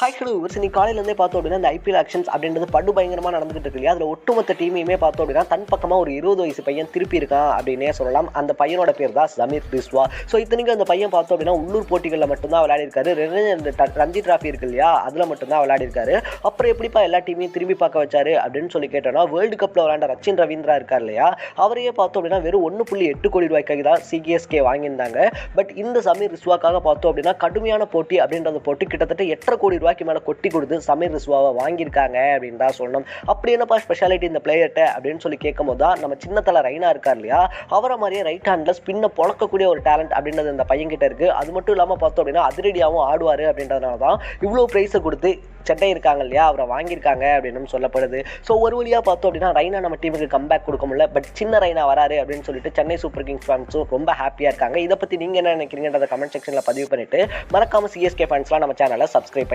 Hi hello இன்னைக்கு காலையிலேருந்தே பார்த்தோம் அப்படின்னா இந்த ஐபிஎல் ஆக்ஷன்ஸ் அப்படின்றது படு பயங்கரமாக நடந்துகிட்டு இருக்கு இல்லையா. அதில் ஒட்டுமொத்த டீமையுமே பார்த்தோம் அப்படின்னா தன் பக்கமாக ஒரு 20 வயசு பையன் திருப்பி இருக்கான் அப்படின்னே சொல்லலாம். அந்த பையனோட பேர் தான் சமீர் ரிஸ்வா. ஸோ இத்தனைக்கு அந்த பையன் பார்த்தோம் அப்படின்னா உள்ளூர் போட்டிகளில் மட்டும்தான் விளையாடிருக்காரு. ரஞ்சி டிராஃபி இருக்கு இல்லையா, அதில் மட்டும்தான் விளையாடிருக்காரு. அப்புறம் எப்படிப்பா எல்லா டீமையும் திரும்பி பார்க்க வச்சாரு அப்படின்னு சொல்லி கேட்டோம்னா, வேர்ல்டு கப்பில் விளையாண்ட ரச்சின் ரவீந்திரா இருக்கார் இல்லையா, அவரையே பார்த்தோம் அப்படின்னா வெறும் 1.8 கோடி ரூபாய்க்காக தான் சிஎஸ்கே வாங்கியிருந்தாங்க. பட் இந்த சமீர் ரிஸ்வாக்காக பார்த்தோம் அப்படின்னா கடுமையான போட்டி அப்படின்றத போட்டு கிட்டத்தட்ட 8.5 கோடி ரூபாய்க்கு மேலே கொட்டி கொடுத்து சமீர் ரிஸ்வாவை வாங்கியிருக்காங்க அப்படின்னு தான் சொல்லணும். அப்படி என்னப்பா ஸ்பெஷாலிட்டி இந்த பிளேயர்ட்ட அப்படின்னு சொல்லி கேட்கும் போது தான், நம்ம சின்ன தலை ரெய்னா இருக்கார் இல்லையா, அவரை மாதிரியே ரைட் ஹேண்டில் ஸ்பின்னை பொழக்கக்கூடிய ஒரு டேலண்ட் அப்படின்றது இந்த பையன் கிட்ட இருக்கு. அது மட்டும் இல்லாமல் பார்த்தோம் அப்படின்னா அதிரடியாகவும் ஆடுவார் அப்படின்றதுனால தான் இவ்வளோ ப்ரைஸை கொடுத்து சென்னை இருக்காங்க இல்லையா, அவரை வாங்கியிருக்காங்க அப்படின்னு சொல்லப்படுது. ஸோ ஒரு வழியாக பார்த்தோம் அப்படின்னா ரெய்னா நம்ம டீமுக்கு கம்பேக் கொடுக்க முடியல. பட் சின்ன ரெய்னா வராரு அப்படின்னு சொல்லிட்டு சென்னை சூப்பர் கிங்ஸ் ஃபேன்ஸும் ரொம்ப ஹாப்பியாக இருக்காங்க. இதை பற்றி நீங்கள் என்ன நினைக்கிறீங்கன்றத கமெண்ட் செக்ஷனில் பதிவு பண்ணிட்டு மறக்காம சிஎஸ்கே ஃபேன்ஸ்லாம் நம்ம சேனலை சப்ஸ்கிரைப் பண்ணி